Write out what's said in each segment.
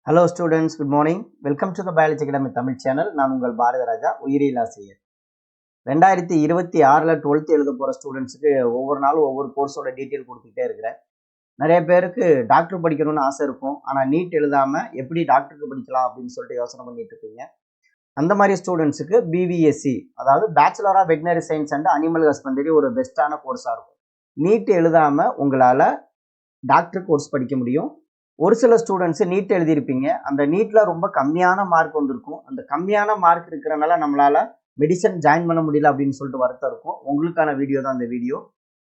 Hello students, good morning. Welcome to the Biology Academy Tamil channel. நான் உங்கள் பாரதிராஜா, உயிரியல் ஆசிரியர். 2026ல் 12th எழுத போகிற ஸ்டூடெண்ட்ஸுக்கு ஒவ்வொரு நாளும் ஒவ்வொரு கோர்ஸோட டீட்டெயில் கொடுத்துக்கிட்டே இருக்கிறேன். நிறைய பேருக்கு டாக்டர் படிக்கணும்னு ஆசை இருக்கும், ஆனால் நீட் எழுதாமல் எப்படி டாக்டருக்கு படிக்கலாம் அப்படின்னு சொல்லிட்டு யோசனை பண்ணிட்டு இருப்பீங்க. அந்த மாதிரி ஸ்டூடெண்ட்ஸுக்கு பிவிஎஸ்சி, அதாவது bachelor of veterinary science and animal husbandry ஒரு பெஸ்ட்டான கோர்ஸாக இருக்கும். நீட் எழுதாமல் உங்களால் டாக்டர் கோர்ஸ் படிக்க முடியும். ஒரு சில ஸ்டூடெண்ட்ஸு நீட் எழுதியிருப்பீங்க, அந்த நீட்டில் ரொம்ப கம்மியான மார்க் வந்திருக்கும். அந்த கம்மியான மார்க் இருக்கிறனால நம்மளால் மெடிசன் ஜாயின் பண்ண முடியல அப்படின்னு சொல்லிட்டு வருத்தம் இருக்கும். உங்களுக்கான வீடியோ தான் இந்த வீடியோ.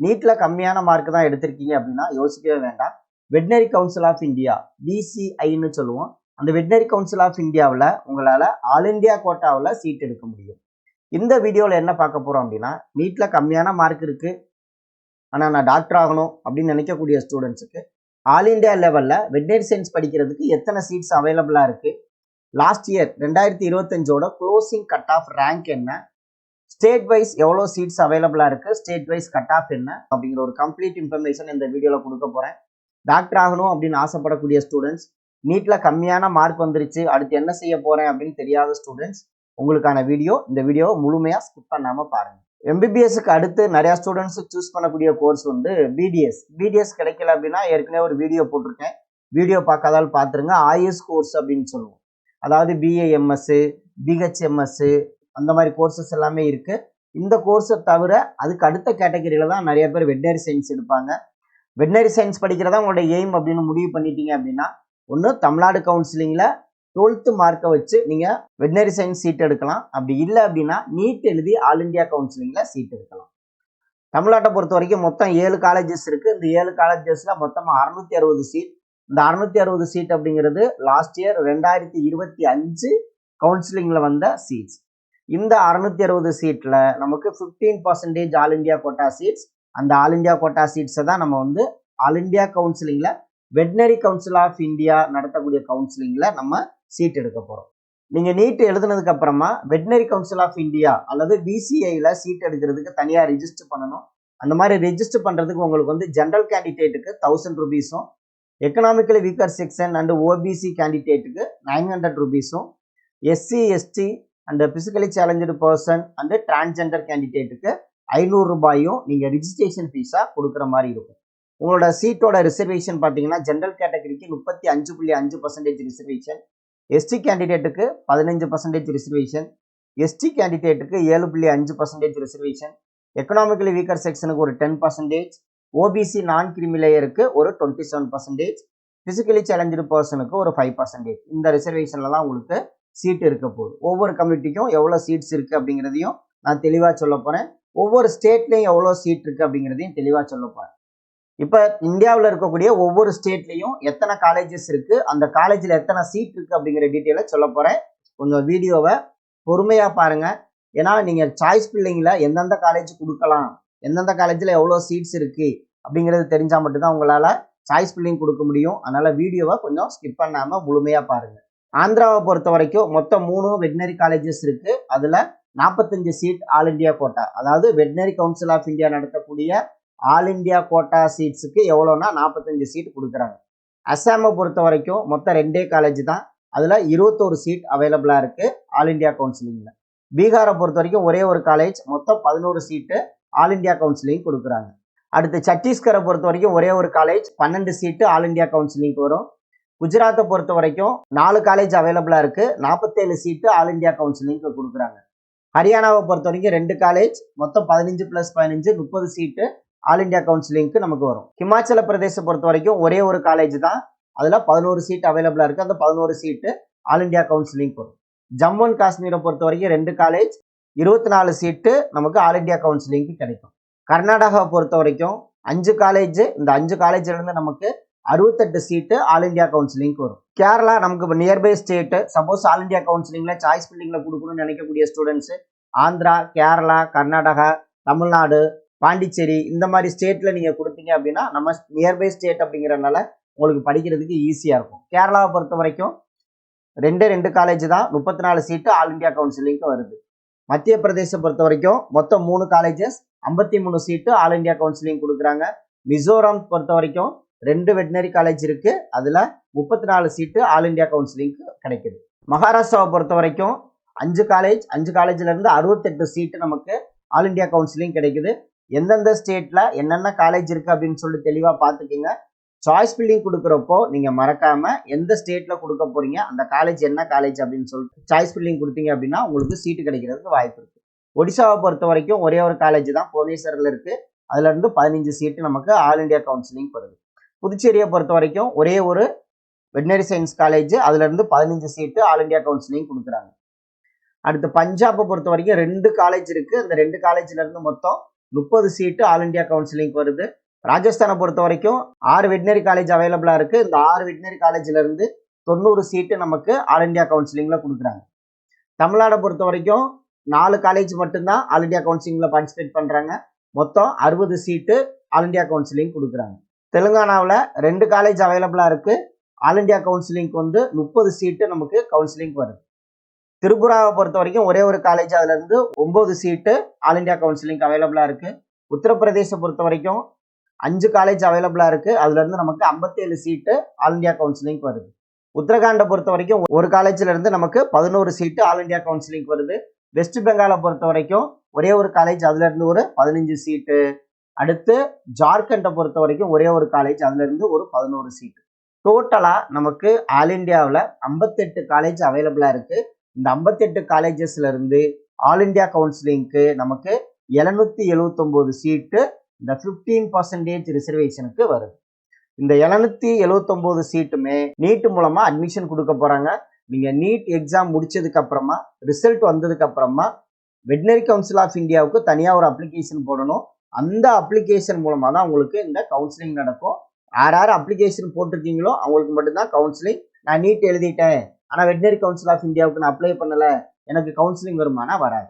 நீட்டில் கம்மியான மார்க் தான் எடுத்திருக்கீங்க அப்படின்னா யோசிக்கவே வேண்டாம். வெட்டினரி கவுன்சில் ஆஃப் இந்தியா, VCIன்னு சொல்லுவோம், அந்த வெட்டினரி கவுன்சில் ஆஃப் இந்தியாவில் உங்களால் ஆல் இண்டியா கோட்டாவில் சீட் எடுக்க முடியும். இந்த வீடியோவில் என்ன பார்க்க போகிறோம் அப்படின்னா, நீட்டில் கம்மியான மார்க் இருக்குது, ஆனால் நான் டாக்டர் ஆகணும் அப்படின்னு நினைக்கக்கூடிய ஸ்டூடெண்ட்ஸுக்கு ஆல் இண்டியா லெவலில் வெட்டினரி சயின்ஸ் படிக்கிறதுக்கு எத்தனை சீட்ஸ் அவைலபிளாக இருக்குது, லாஸ்ட் இயர் 2025ஓட க்ளோசிங் கட் ஆஃப் ரேங்க் என்ன, ஸ்டேட் வைஸ் எவ்வளோ சீட்ஸ் அவைலபிளாக இருக்குது, ஸ்டேட் வைஸ் கட் ஆஃப் என்ன அப்படிங்கிற ஒரு கம்ப்ளீட் இன்ஃபர்மேஷன் இந்த வீடியோவில் கொடுக்க போகிறேன். டாக்டர் ஆகணும் அப்படின்னு ஆசைப்படக்கூடிய ஸ்டூடெண்ட்ஸ், நீட்டில் கம்மியான மார்க் வந்துருச்சு, அடுத்து என்ன செய்ய போகிறேன் அப்படின்னு தெரியாத ஸ்டூடெண்ட்ஸ், உங்களுக்கான வீடியோ. இந்த வீடியோவை முழுமையாக ஸ்கிப் பண்ணாமல் பாருங்கள். MBBSக்கு அடுத்து நிறையா ஸ்டூடெண்ட்ஸ் சூஸ் பண்ணக்கூடிய கோர்ஸ் வந்து பிடிஎஸ் கிடைக்கல அப்படின்னா ஏற்கனவே ஒரு வீடியோ போட்டிருக்கேன், வீடியோ பார்க்காதாலும் பார்த்துருங்க. ஆயுஷ் கோர்ஸ் அப்படின்னு சொல்லுவோம், அதாவது BAMS, BHMS அந்த மாதிரி கோர்சஸ் எல்லாமே இருக்குது. இந்த கோர்ஸை தவிர அதுக்கு அடுத்த கேட்டகரியில் தான் நிறைய பேர் வெட்டினரி சயின்ஸ் எடுப்பாங்க. வெட்டினரி சயின்ஸ் படிக்கிறதா உங்களோட எய்ம் அப்படின்னு முடிவு பண்ணிட்டீங்க அப்படின்னா, ஒன்று தமிழ்நாடு கவுன்சிலிங்கில் 12th மார்க்கை வச்சு நீங்கள் வெட்டினரி சயின்ஸ் சீட் எடுக்கலாம். அப்படி இல்லை அப்படின்னா நீட் எழுதி ஆல் இண்டியா கவுன்சிலிங்கில் சீட் எடுக்கலாம். தமிழ்நாட்டை பொறுத்த வரைக்கும் மொத்தம் 7 காலேஜஸ் இருக்குது. இந்த 7 காலேஜஸில் மொத்தமாக 660 சீட். இந்த 660 சீட் அப்படிங்கிறது லாஸ்ட் இயர் 2025 கவுன்சிலிங்கில் வந்த சீட்ஸ். இந்த 660 சீட்டில் நமக்கு 15% ஆல் இண்டியா கோட்டா சீட்ஸ். அந்த ஆல் இண்டியா கோட்டா சீட்ஸை தான் நம்ம வந்து ஆல் இண்டியா கவுன்சிலிங்கில் வெட்டினரி கவுன்சில் ஆஃப் இந்தியா நடத்தக்கூடிய கவுன்சிலிங்கில் நம்ம சீட் எடுக்க போகிறோம். நீங்கள் நீட் எழுதுனதுக்கு அப்புறமா வெட்டினரி கவுன்சில் ஆஃப் இந்தியா அல்லது VCIயில் சீட் எடுக்கிறதுக்கு தனியாக ரிஜிஸ்டர் பண்ணணும். அந்த மாதிரி ரிஜிஸ்டர் பண்ணுறதுக்கு உங்களுக்கு வந்து ஜென்ரல் கேண்டிடேட்டுக்கு 1000 ரூபீஸும், economically weaker section and OBC கேண்டிடேட்டுக்கு 900 ரூபீஸும், SC ST and physically challenge person and transgender கேண்டிடேட்டுக்கு 500 ரூபாயும் நீங்கள் ரிஜிஸ்ட்ரேஷன் ஃபீஸாக கொடுக்குற மாதிரி இருக்கும். உங்களோட சீட்டோட ரிசர்வேஷன் பார்த்தீங்கன்னா ஜென்ரல் கேட்டகரிக்கு 35.5% ரிசர்வேஷன், ST கேண்டிடேட்டுக்கு 15% ரிசர்வேஷன், ST கேண்டிடேட்டுக்கு 7.5% ரிசர்வேஷன், எக்கனாமிக்கலி வீக்கர் செக்ஷனுக்கு ஒரு 10%, OBC நான் கிரிமி லேயருக்கு ஒரு 27%, பிசிக்கலி சேலஞ்சு பர்சனுக்கு ஒரு 5%. இந்த ரிசர்வேஷன்லாம் உங்களுக்கு சீட் இருக்க போகுது. ஒவ்வொரு கம்யூனிட்டிக்கும் எவ்வளோ சீட்ஸ் இருக்குது அப்படிங்கிறதையும் நான் தெளிவாக சொல்ல போகிறேன். ஒவ்வொரு ஸ்டேட்லையும் எவ்வளோ சீட் இருக்குது அப்படிங்கிறதையும் தெளிவாக சொல்ல போகிறேன். இப்போ இந்தியாவில் இருக்கக்கூடிய ஒவ்வொரு ஸ்டேட்லையும் எத்தனை காலேஜஸ் இருக்குது, அந்த காலேஜில் எத்தனை சீட் இருக்குது அப்படிங்கிற டீட்டெயிலை சொல்ல போகிறேன். உங்கள் வீடியோவை பொறுமையாக பாருங்கள். ஏன்னா நீங்கள் சாய்ஸ் பில்லிங்கில் எந்தெந்த காலேஜ் கொடுக்கலாம், எந்தெந்த காலேஜில் எவ்வளோ சீட்ஸ் இருக்குது அப்படிங்கிறது தெரிஞ்சால் மட்டும்தான் உங்களால் சாய்ஸ் பில்லிங் கொடுக்க முடியும். அதனால் வீடியோவை கொஞ்சம் ஸ்கிப் பண்ணாமல் முழுமையாக பாருங்கள். ஆந்திராவை பொறுத்த வரைக்கும் மொத்தம் 3 வெட்டினரி காலேஜஸ் இருக்குது. அதில் 45 சீட் ஆல் இண்டியா கோட்டா, அதாவது வெட்டினரி கவுன்சில் ஆஃப் இந்தியா நடத்தக்கூடிய ஆல் இண்டியா கோட்டா சீட்ஸுக்கு எவ்வளோனா 45 சீட் கொடுக்குறாங்க. அஸ்ஸாமை பொறுத்த வரைக்கும் மொத்தம் 2 காலேஜ் தான், அதில் 21 சீட் அவைலபிளாக இருக்குது ஆல் இண்டியா கவுன்சிலிங்கில். பீகாரை பொறுத்த வரைக்கும் ஒரே ஒரு காலேஜ், மொத்தம் 11 சீட்டு ஆல் இண்டியா கவுன்சிலிங் கொடுக்குறாங்க. அடுத்து சத்தீஸ்கரை பொறுத்த வரைக்கும் ஒரே ஒரு காலேஜ், 12 சீட்டு ஆல் இண்டியா கவுன்சிலிங்க்கு வரும். குஜராத்தை பொறுத்த வரைக்கும் 4 காலேஜ் அவைலபிளாக இருக்குது, 47 சீட்டு ஆல் இண்டியா கவுன்சிலிங்க்கு கொடுக்குறாங்க. ஹரியானாவை பொறுத்த வரைக்கும் 2 காலேஜ், மொத்தம் 15+15 30 சீட்டு ஆல் இண்டியா கவுன்சிலிங்க்கு நமக்கு வரும். ஹிமாச்சல பிரதேசத்தை பொறுத்த வரைக்கும் ஒரே ஒரு காலேஜ் தான், அதில் 11 சீட் அவைலபிளாக இருக்குது. அந்த 11 சீட்டு ஆல் இண்டியா கவுன்சிலிங்க்கு வரும். ஜம்மு அண்ட் காஷ்மீரை பொறுத்த வரைக்கும் 2 காலேஜ், 24 சீட்டு நமக்கு ஆல் இண்டியா கவுன்சிலிங்க்கு கிடைக்கும். கர்நாடகாவை பொறுத்த வரைக்கும் 5 காலேஜ், இந்த 5 காலேஜிலிருந்து நமக்கு 68 சீட்டு ஆல் இண்டியா கவுன்சிலிங்க்கு வரும். கேரளா நமக்கு nearby state. Suppose all India கவுன்சிலிங்கில் சாய்ஸ் பில்லிங்கில் கொடுக்கணும்னு நினைக்கக்கூடிய ஸ்டூடெண்ட்ஸு ஆந்திரா, கேரளா, கர்நாடகா, தமிழ்நாடு, பாண்டிச்சேரி இந்த மாதிரி ஸ்டேட்டில் நீங்கள் கொடுத்தீங்க அப்படின்னா நம்ம நியர்பை ஸ்டேட் அப்படிங்கிறனால உங்களுக்கு படிக்கிறதுக்கு ஈஸியாக இருக்கும். கேரளாவை பொறுத்த வரைக்கும் 2 காலேஜ் தான், 34 சீட்டு ஆல் இண்டியா கவுன்சிலிங்க்கு வருது. மத்திய பிரதேசத்தை பொறுத்த வரைக்கும் மொத்தம் 3 காலேஜஸ், 53 சீட்டு ஆல் இண்டியா கவுன்சிலிங் கொடுக்குறாங்க. மிசோரம் பொறுத்த வரைக்கும் 2 வெட்டினரி காலேஜ் இருக்கு. அதுல 34 சீட்டு ஆல் இந்தியா கவுன்சிலிங்க்கு கிடைக்குது. மகாராஷ்டிராவை பொறுத்த வரைக்கும் 5 காலேஜ், 5 காலேஜ்ல இருந்து 68 சீட்டு நமக்கு ஆல் இந்தியா கவுன்சிலிங் கிடைக்குது. எந்தெந்த ஸ்டேட்ல என்னென்ன காலேஜ் இருக்கு அப்படின்னு சொல்லிட்டு தெளிவா பாத்துக்கோங்க. சாய்ஸ் பில்டிங் கொடுக்குறப்போ நீங்க மறக்காம எந்த ஸ்டேட்ல கொடுக்க போறீங்க, அந்த காலேஜ் என்ன காலேஜ் அப்படின்னு சொல்லிட்டு சாய்ஸ் பில்டிங் கொடுத்தீங்க அப்படின்னா உங்களுக்கு சீட்டு கிடைக்கிறதுக்கு வாய்ப்பு இருக்கு. ஒடிசாவை பொறுத்த வரைக்கும் ஒரே ஒரு காலேஜ் தான் புவனேஸ்வர்ல இருக்கு. அதுல இருந்து 15 சீட்டு நமக்கு ஆல் இந்தியா கவுன்சிலிங் வருது. புதுச்சேரியை பொறுத்த வரைக்கும் ஒரே ஒரு வெட்டினரி சயின்ஸ் காலேஜ், அதுல இருந்து 15 சீட்டு ஆல் இந்தியா கவுன்சிலிங் கொடுக்குறாங்க. அடுத்து பஞ்சாபை பொறுத்த வரைக்கும் 2 காலேஜ் இருக்கு. அந்த 2 காலேஜ்ல இருந்து மொத்தம் 30 சீட்டு ஆல் இந்தியா கவுன்சிலிங் வருது. ராஜஸ்தானை பொறுத்த வரைக்கும் 6 வெட்டினரி காலேஜ் அவைலபிளா இருக்கு. இந்த 6 வெட்டினரி காலேஜ்ல இருந்து 90 சீட்டு நமக்கு ஆல் இந்தியா கவுன்சிலிங்ல கொடுக்குறாங்க. தமிழ்நாடை பொறுத்த வரைக்கும் 4 காலேஜ் மட்டும்தான் ஆல் இந்தியா கவுன்சிலிங்ல பார்ட்டிசிபேட் பண்றாங்க. மொத்தம் 60 சீட்டு ஆல் இந்தியா கவுன்சிலிங் கொடுக்குறாங்க. தெலுங்கானாவில் 2 காலேஜ் அவைலபிளா இருக்கு. ஆல் இந்தியா கவுன்சிலிங்க்கு வந்து 30 சீட்டு நமக்கு கவுன்சிலிங் வருது. திரிபுராவை பொறுத்த வரைக்கும் ஒரே ஒரு காலேஜ், அதுல இருந்து 9 சீட்டு ஆல் இந்தியா கவுன்சிலிங் அவைலபிளா இருக்கு. உத்தரப்பிரதேச பொறுத்த வரைக்கும் 5 காலேஜ் அவைலபிளா இருக்கு. அதுல இருந்து நமக்கு 57 சீட்டு ஆல் இந்தியா கவுன்சிலிங் வருது. உத்தரகாண்டை பொறுத்த வரைக்கும் ஒரு காலேஜ்ல இருந்து நமக்கு 11 சீட்டு ஆல் இந்தியா கவுன்சிலிங் வருது. வெஸ்ட் பெங்காலை பொறுத்த வரைக்கும் ஒரே ஒரு காலேஜ், அதுல இருந்து ஒரு 15 சீட்டு. அடுத்து ஜார்க்கண்டை பொறுத்த வரைக்கும் ஒரே ஒரு காலேஜ், அதுல இருந்து ஒரு 11 சீட்டு. டோட்டலா நமக்கு ஆல் இந்தியாவில் 58 காலேஜ் அவைலபிளா இருக்கு. இந்த 58 காலேஜஸ்ல இருந்து ஆல் இந்தியா கவுன்சிலிங்க்கு நமக்கு 779 சீட்டு இந்த 15% ரிசர்வேஷனுக்கு வருது. இந்த 779 சீட்டுமே நீட் மூலமா அட்மிஷன் கொடுக்க போறாங்க. நீங்க நீட் எக்ஸாம் முடிச்சதுக்கு அப்புறமா ரிசல்ட் வந்ததுக்கு அப்புறமா வெட்டினரி கவுன்சில் ஆஃப் இந்தியாவுக்கு தனியா ஒரு அப்ளிகேஷன் போடணும். அந்த அப்ளிகேஷன் மூலமா தான் உங்களுக்கு இந்த கவுன்சிலிங் நடக்கும். யார் அப்ளிகேஷன் போட்டிருக்கீங்களோ அவங்களுக்கு மட்டும்தான் கவுன்சிலிங். நான் நீட் எழுதிட்டேன், ஆனா வெட்டினரி கவுன்சில் ஆஃப் இந்தியாவுக்கு நான் அப்ளை பண்ணல, எனக்கு கவுன்சிலிங் வருமானா வராது.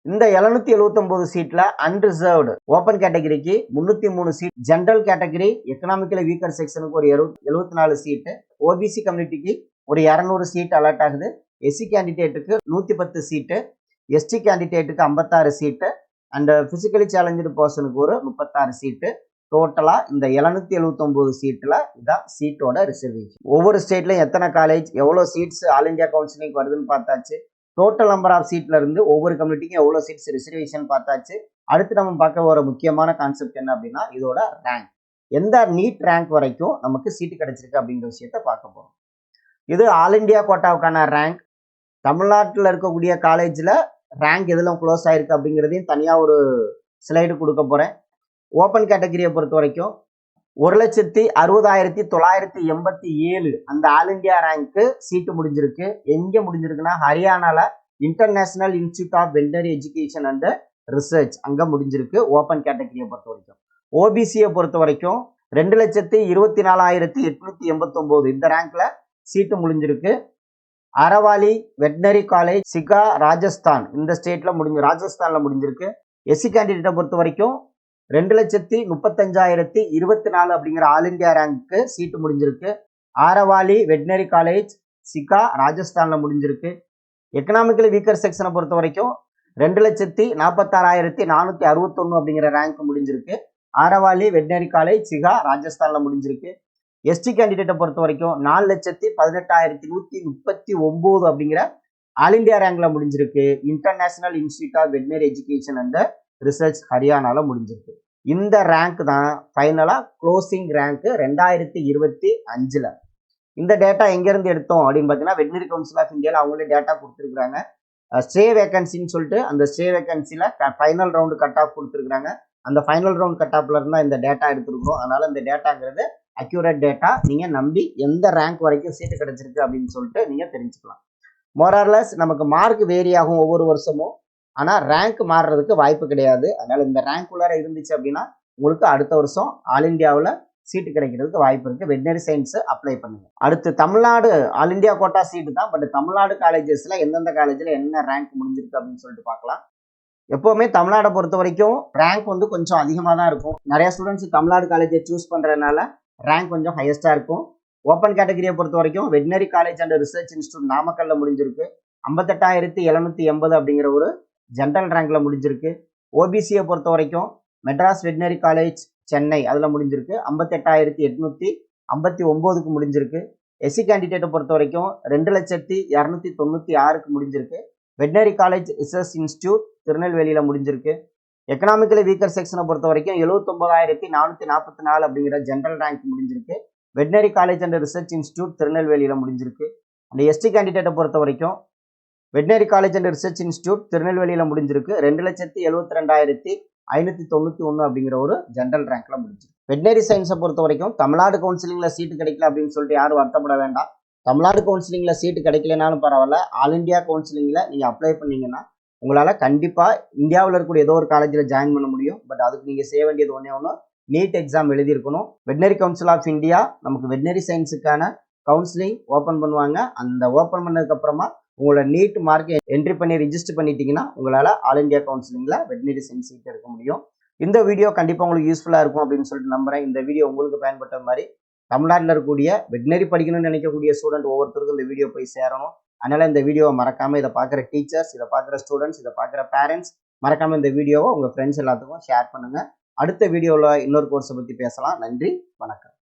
இந்த 779 சீட்ல அன்ரிசர்வ்டு ஓபன் கேட்டகரிக்கு 303 seat, general category economically weaker செக்ஷனுக்கு ஒரு 74 சீட்டு, ஓபிசி கம்யூனிட்டிக்கு ஒரு 200 சீட் அலாட் ஆகுது. எஸ்சி கேண்டிடேட்டுக்கு 110 சீட்டு, எஸ்டி கேண்டிடேட்டுக்கு 56 சீட்டு, அண்ட் பிசிக்கலி சேலஞ்சு பர்சனுக்கு ஒரு 36 சீட்டு. டோட்டலா இந்த 779 சீட்ல இதான் சீட்டோட ரிசர்வேஷன். ஒவ்வொரு ஸ்டேட்லயும் எத்தனை காலேஜ், எவ்வளவு சீட்ஸ் ஆல் இந்தியா கவுன்சிலிங் வருதுன்னு பார்த்தாச்சு. டோட்டல் நம்பர் ஆஃப் சீட்ல இருந்து ஒவ்வொரு கம்யூனிட்டிக்கும் எவ்வளவு சீட்ஸ் ரிசர்வேஷன் பார்த்தாச்சு. அடுத்து நம்ம பார்க்க ஒரு முக்கியமான கான்செப்ட் என்ன அப்படின்னா இதோட ரேங்க். எந்த நீட் ரேங்க் வரைக்கும் நமக்கு சீட்டு கிடைச்சிருக்கு அப்படிங்கிற விஷயத்த பார்க்க போறோம். இது ஆல் இந்தியா கோட்டாவுக்கான ரேங்க். தமிழ்நாட்டில் இருக்கக்கூடிய காலேஜ்ல ரேங்க் எதுலாம் க்ளோஸ் ஆயிருக்கு அப்படிங்கிறதையும் தனியா ஒரு ஸ்லைடு கொடுக்க போறேன். ஓப்பன் கேட்டகரியை பொறுத்த வரைக்கும் 1,60,987 அந்த ஆல் இந்தியா ரேங்க்கு சீட்டு முடிஞ்சிருக்கு. எங்க முடிஞ்சிருக்குன்னா ஹரியானால International Institute of Veterinary Education and Research அங்க முடிஞ்சிருக்கு ஓப்பன் கேட்டகரியை பொறுத்த வரைக்கும். ஓபிசியை பொறுத்த வரைக்கும் 2,24,889 இந்த ரேங்க்ல சீட்டு முடிஞ்சிருக்கு. அரவாலி வெட்டினரி காலேஜ் சிகா ராஜஸ்தான் இந்த ஸ்டேட்ல ராஜஸ்தான்ல முடிஞ்சிருக்கு. எஸ்சி கேண்டிடேட்டை பொறுத்த வரைக்கும் 2,35,024 அப்படிங்கிற ஆல் இந்தியா ரேங்க்கு சீட்டு முடிஞ்சிருக்கு. ஆரவாலி வெட்டினரி காலேஜ் சிகா ராஜஸ்தான்ல முடிஞ்சிருக்கு. எக்கனாமிக்கலி வீக்கர் செக்ஷனை பொறுத்த வரைக்கும் 2,46,461 அப்படிங்கிற ரேங்க் முடிஞ்சிருக்கு. ஆரவாலி வெட்டினரி காலேஜ் சிகா ராஜஸ்தான்ல முடிஞ்சிருக்கு. எஸ்டி கேண்டிடேட்டை பொறுத்த வரைக்கும் 4,18,139 அப்படிங்கிற ஆல் இந்தியா ரேங்க்ல முடிஞ்சிருக்கு. International Institute of Veterinary Education and Research ஹரியானால முடிஞ்சிருக்கு. இந்த ரேங்க் தான் ஃபைனலா க்ளோசிங் ரேங்க் 2025ல. இந்த டேட்டா எங்க இருந்து எடுத்தோம் அப்படின்னு பாத்தீங்கன்னா வெட்டினரி கவுன்சில் ஆஃப் இந்தியால அவங்களே டேட்டா கொடுத்துருக்காங்க. ஸ்டே வேகன்சின்னு சொல்லிட்டு அந்த ஸ்டே வேகன்சில ஃபைனல் ரவுண்டு கட் ஆஃப் கொடுத்துருக்காங்க. அந்த ஃபைனல் ரவுண்ட் கட் ஆஃப்ல இருந்தா இந்த டேட்டா எடுத்துருக்கோம். அதனால இந்த டேட்டாங்கிறது அக்யூரேட் டேட்டா. நீங்க நம்பி எந்த ரேங்க் வரைக்கும் சீட்டு கிடைச்சிருக்கு அப்படின்னு சொல்லிட்டு நீங்க தெரிஞ்சுக்கலாம். மோரார்லெஸ் நமக்கு மார்க் வேரி ஆகும் ஒவ்வொரு வருஷமும், ஆனா ரேங்க் மாறுறதுக்கு வாய்ப்பு கிடையாது. அதனால இந்த ரேங்க் உள்ளார இருந்துச்சு அப்படின்னா உங்களுக்கு அடுத்த வருஷம் ஆல் இந்தியாவில் சீட்டு கிடைக்கிறதுக்கு வாய்ப்பு இருக்கு. வெட்டினரி சயின்ஸ் அப்ளை பண்ணுங்க. அடுத்து Tamil Nadu all India quota seat தான். பட் தமிழ்நாடு காலேஜஸ்ல எந்தெந்த காலேஜ்ல என்ன ரேங்க் முடிஞ்சிருக்கு அப்படின்னு சொல்லிட்டு பார்க்கலாம். எப்பவுமே தமிழ்நாடை பொறுத்த வரைக்கும் ரேங்க் வந்து கொஞ்சம் அதிகமாக தான் இருக்கும். நிறைய ஸ்டூடெண்ட்ஸ் தமிழ்நாடு காலேஜை சூஸ் பண்றதுனால ரேங்க் கொஞ்சம் ஹையஸ்டா இருக்கும். ஓப்பன் கேட்டகரியை பொறுத்த வரைக்கும் veterinary college and research institute நாமக்கல்ல முடிஞ்சிருக்கு. 58,780 அப்படிங்கிற ஒரு ஜென்ரல் ரேங்க்ல முடிஞ்சிருக்கு. ஓபிசியை பொறுத்த வரைக்கும் மெட்ராஸ் வெட்டினரி காலேஜ் சென்னை அதில் முடிஞ்சிருக்கு 58,859க்கு முடிஞ்சிருக்கு. எஸ்சி கேண்டிடேட்டை பொறுத்த வரைக்கும் 2,296க்கு முடிஞ்சிருக்கு. வெட்னரி காலேஜ் ரிசர்ச் இன்ஸ்டியூட் திருநெல்வேலியில் முடிஞ்சிருக்கு. எக்கனாமிக்கலி வீக்கர் செக்ஷனை பொறுத்த வரைக்கும் 79,444 அப்படிங்கிற ஜென்ரல் ரேங்க் முடிஞ்சிருக்கு. Veterinary college and research institute திருநெல்வேலியில் முடிஞ்சிருக்கு. அந்த எஸ்டி கேண்டிடேட்டை பொறுத்த வரைக்கும் veterinary college and research institute திருநெல்வேலியில் முடிஞ்சிருக்கு. 2,72,591 அப்படிங்கிற ஒரு ஜென்ரல் ரேங்க்ல முடிஞ்சிருக்கு. வெட்னரி சயின்ஸை பொறுத்த வரைக்கும் தமிழ்நாடு கவுன்சிலிங்ல சீட்டு கிடைக்கல அப்படின்னு சொல்லிட்டு யாரும் வருத்தப்பட வேண்டாம். தமிழ்நாடு கவுன்சிலிங்ல சீட்டு கிடைக்கலனாலும் பரவாயில்ல, ஆல் இண்டியா கவுன்சிலிங்ல நீங்க அப்ளை பண்ணீங்கன்னா உங்களால கண்டிப்பா இந்தியாவில் இருக்கக்கூடிய ஏதோ ஒரு காலேஜில் ஜாயின் பண்ண முடியும். பட் அதுக்கு நீங்க செய்ய வேண்டியது ஒன்று நீட் எக்ஸாம் எழுதியிருக்கணும். வெட்னரி கவுன்சில் ஆஃப் இந்தியா நமக்கு வெட்னரி சயின்ஸுக்கான கவுன்சிலிங் ஓப்பன் பண்ணுவாங்க. அந்த ஓப்பன் பண்ணதுக்கு அப்புறமா உங்களோட நீட் மார்க் என்ட்ரி பண்ணி ரிஜிஸ்டர் பண்ணிட்டீங்கன்னா உங்களால் ஆல் இண்டியா கவுன்சிலிங்ல வெட்னரி சயின்ஸ் சீட் எடுக்க முடியும். இந்த வீடியோ கண்டிப்பாக உங்களுக்கு யூஸ்ஃபுல்லாக இருக்கும் அப்படின்னு சொல்லிட்டு நம்புறேன். இந்த வீடியோ உங்களுக்கு பயன்பட்ட மாதிரி தமிழ்நாட்டில் இருக்கக்கூடிய வெட்னரி படிக்கணும்னு நினைக்கக்கூடிய ஸ்டூடெண்ட் ஒவ்வொருத்தருக்கும் இந்த வீடியோ போய் சேரணும். அதனால இந்த வீடியோவை மறக்காம இதை பார்க்குற டீச்சர்ஸ், இதை பார்க்குற ஸ்டூடெண்ட்ஸ், இதை பார்க்குற பேரண்ட்ஸ் மறக்காம இந்த வீடியோவை உங்கள் ஃப்ரெண்ட்ஸ் எல்லாத்துக்கும் ஷேர் பண்ணுங்க. அடுத்த வீடியோவில் இன்னொரு கோர்ஸை பற்றி பேசலாம். நன்றி, வணக்கம்.